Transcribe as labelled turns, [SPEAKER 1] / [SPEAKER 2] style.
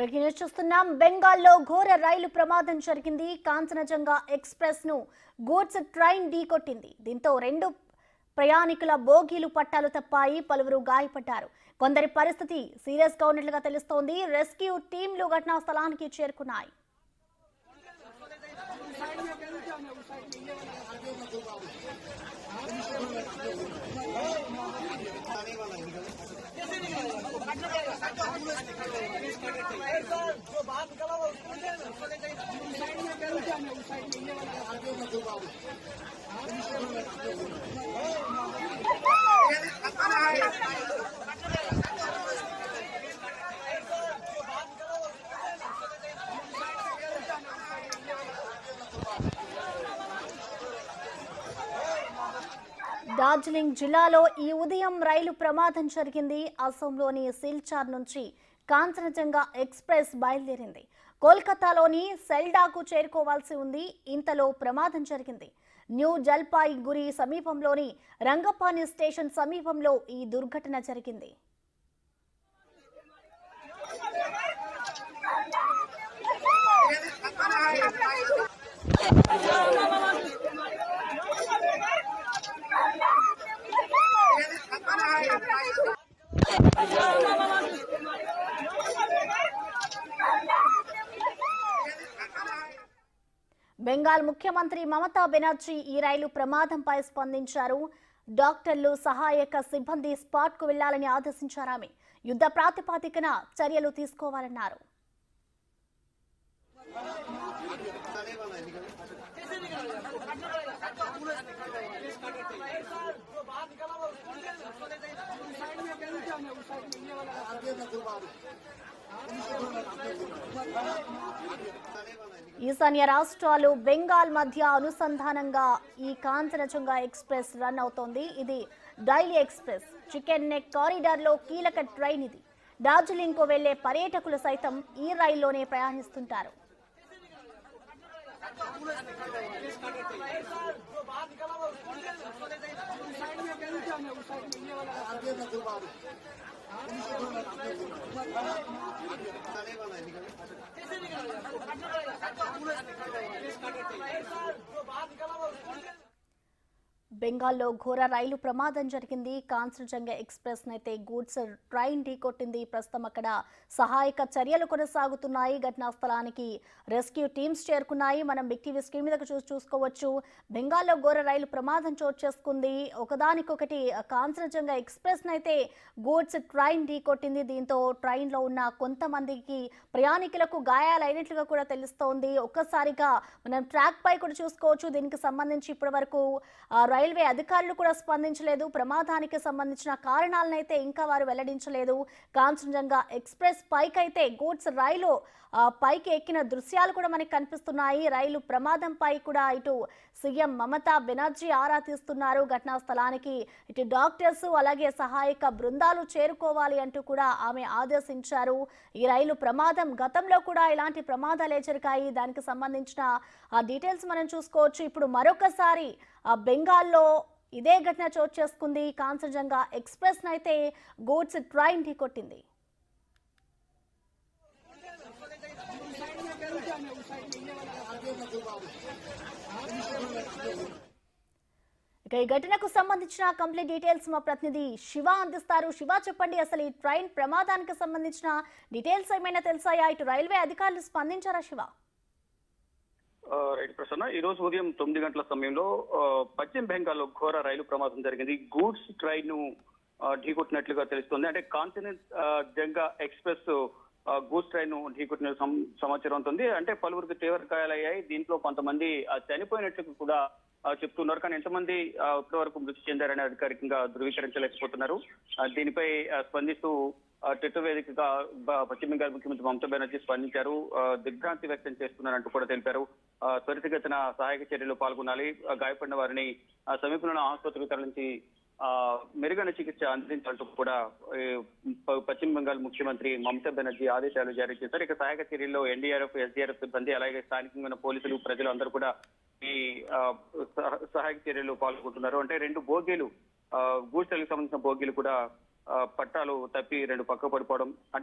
[SPEAKER 1] Breaking news చూస్తున్నాం. బెంగాల్లో ఘోర రైలు ప్రమాదం జరిగింది. కాంచనజంగా ఎక్స్ప్రెస్ ను గూడ్స్ ట్రైన్ ఢీకొట్టింది. దీంతో రెండు ప్రయాణికుల బోగీలు పట్టాలు తప్పాయి. పలువురు గాయపడ్డారు. కొందరి పరిస్థితి సీరియస్ గా ఉన్నట్లుగా తెలుస్తోంది. రెస్క్యూ టీంలు ఘటనా స్థలానికి చేరుకున్నాయి. డార్జిలింగ్ జిల్లాలో ఈ ఉదయం రైలు ప్రమాదం జరిగింది. అసోంలోని సిల్చార్ నుంచి కాంచనజంగా ఎక్స్ప్రెస్ బయలుదేరింది. కోల్కతాలోని సెల్డాకు చేరుకోవాల్సి ఉంది. ఇంతలో ప్రమాదం జరిగింది. న్యూ జల్పాయిగురి సమీపంలోని రంగపాని స్టేషన్ సమీపంలో ఈ దుర్ఘటన జరిగింది. బెంగాల్ ముఖ్యమంత్రి మమతా బెనర్జీ ఈ రైలు ప్రమాదంపై స్పందించారు. డాక్టర్లు, సహాయక సిబ్బంది స్పాట్ కు వెళ్లాలని ఆదేశించారు. ఆమె యుద్ధ ప్రాతిపదికన చర్యలు తీసుకోవాలన్నారు. ఈశాన్య రాష్ట్రాలు బెంగాల్ మధ్య అనుసంధానంగా ఈ కాంచనజంగా ఎక్స్ప్రెస్ రన్ అవుతోంది. ఇది daily express chicken neck corridor లో కీలక ట్రైన్. ఇది డార్జిలింగ్ కు వెళ్లే పర్యాటకులు సైతం ఈ రైల్లోనే ప్రయాణిస్తుంటారు. బెంగాల్లో ఘోర రైలు ప్రమాదం జరిగింది. కాంచనజంగా ఎక్స్ప్రెస్ నైతే గూడ్స్ ట్రైన్ ఢీకొట్టింది. ప్రస్తుతం అక్కడ సహాయక చర్యలు కొనసాగుతున్నాయి. ఘటనా స్థలానికి రెస్క్యూ టీమ్స్ చేరుకున్నాయి. మనం బిగ్ టీవీ స్క్రీన్ మీద చూసుకోవచ్చు. బెంగాల్లో ఘోర రైలు ప్రమాదం చోటు చేసుకుంది. ఒకదానికొకటి కాంచనజంగా ఎక్స్ప్రెస్ నైతే గూడ్స్ ట్రైన్ ఢీకొట్టింది. దీంతో ట్రైన్ లో ఉన్న కొంతమందికి ప్రయాణికులకు గాయాలైనట్లుగా కూడా తెలుస్తోంది. ఒక్కసారిగా మనం ట్రాక్ పై కూడా చూసుకోవచ్చు. దీనికి సంబంధించి ఇప్పటి వరకు రైల్వే అధికారులు కూడా స్పందించలేదు. ప్రమాదానికి సంబంధించిన కారణాలనైతే ఇంకా వారు వెల్లడించలేదు. కాంచనజంగా ఎక్స్ప్రెస్ పైకైతే గూడ్స్ రైలు పైకి ఎక్కిన దృశ్యాలు కూడా మనకి కనిపిస్తున్నాయి. రైలు ప్రమాదంపై కూడా ఇటు సీఎం మమతా బెనర్జీ ఆరా తీస్తున్నారు. ఘటనా స్థలానికి ఇటు డాక్టర్స్ అలాగే సహాయక బృందాలు చేరుకోవాలి అంటూ కూడా ఆమె ఆదేశించారు. ఈ రైలు ప్రమాదం గతంలో కూడా ఇలాంటి ప్రమాదాలే జరిగాయి. దానికి సంబంధించిన డీటెయిల్స్ మనం చూసుకోవచ్చు. ఇప్పుడు మరొకసారి బెంగాల్లో ఇదే ఘటన చోటు చేసుకుంది. కాంచనజంగా ఎక్స్ప్రెస్ నైతే గూడ్స్ ట్రైన్ ఢీకొట్టింది. ఇక ఈ ఘటనకు సంబంధించిన కంప్లీట్ డీటెయిల్స్ మా ప్రతినిధి శివ అందిస్తారు. శివ, చెప్పండి, అసలు ఈ ట్రైన్ ప్రమాదానికి సంబంధించిన డీటెయిల్స్ ఏమైనా తెలుసాయా? ఇటు రైల్వే అధికారులు స్పందించారా? శివ,
[SPEAKER 2] రైట్ ప్రసన్న, ఈ రోజు ఉదయం 9 గంటల సమయంలో పశ్చిమ బెంగాల్లో ఘోర రైలు ప్రమాదం జరిగింది. గూడ్స్ ట్రైన్ ను ఢీకొట్టినట్లుగా తెలుస్తోంది. అంటే కాంచనజంగా ఎక్స్ప్రెస్ గూడ్స్ ట్రైన్ ను ఢీకొట్టిన సమాచారం ఉంటుంది. అంటే పలువురికి తీవ్ర గాయాలయ్యాయి. దీంట్లో కొంతమంది చనిపోయినట్లు కూడా చెప్తున్నారు. కానీ ఎంతమంది ఇప్పటి వరకు మృతి చెందారని అధికారికంగా ధృవీకరించలేకపోతున్నారు. దీనిపై స్పందిస్తూ ట్విట్టర్ వేదికగా పశ్చిమ బెంగాల్ ముఖ్యమంత్రి మమతా బెనర్జీ స్పందించారు. దిగ్భ్రాంతి వ్యక్తం చేస్తున్నారంటూ కూడా తెలిపారు. త్వరితగతిన సహాయక చర్యలు పాల్గొనాలి, గాయపడిన వారిని సమీపంలో ఆసుపత్రికి తరలించి మెరుగైన చికిత్స అందించాలంటూ కూడా పశ్చిమ బెంగాల్ ముఖ్యమంత్రి మమతా బెనర్జీ ఆదేశాలు జారీ చేశారు. ఇక సహాయక చర్యల్లో ఎన్డీఆర్ఎఫ్, ఎస్డీఆర్ఎఫ్ సిబ్బంది అలాగే స్థానికంగా పోలీసులు, ప్రజలు అందరూ కూడా ఈ సహాయక చర్యలు పాల్గొంటున్నారు. అంటే 2 బోగీలు, గూడ్స్ రైలుకు సంబంధించిన బోగీలు కూడా పట్టాలు తప్పి 2 పక్క పడిపోవడం,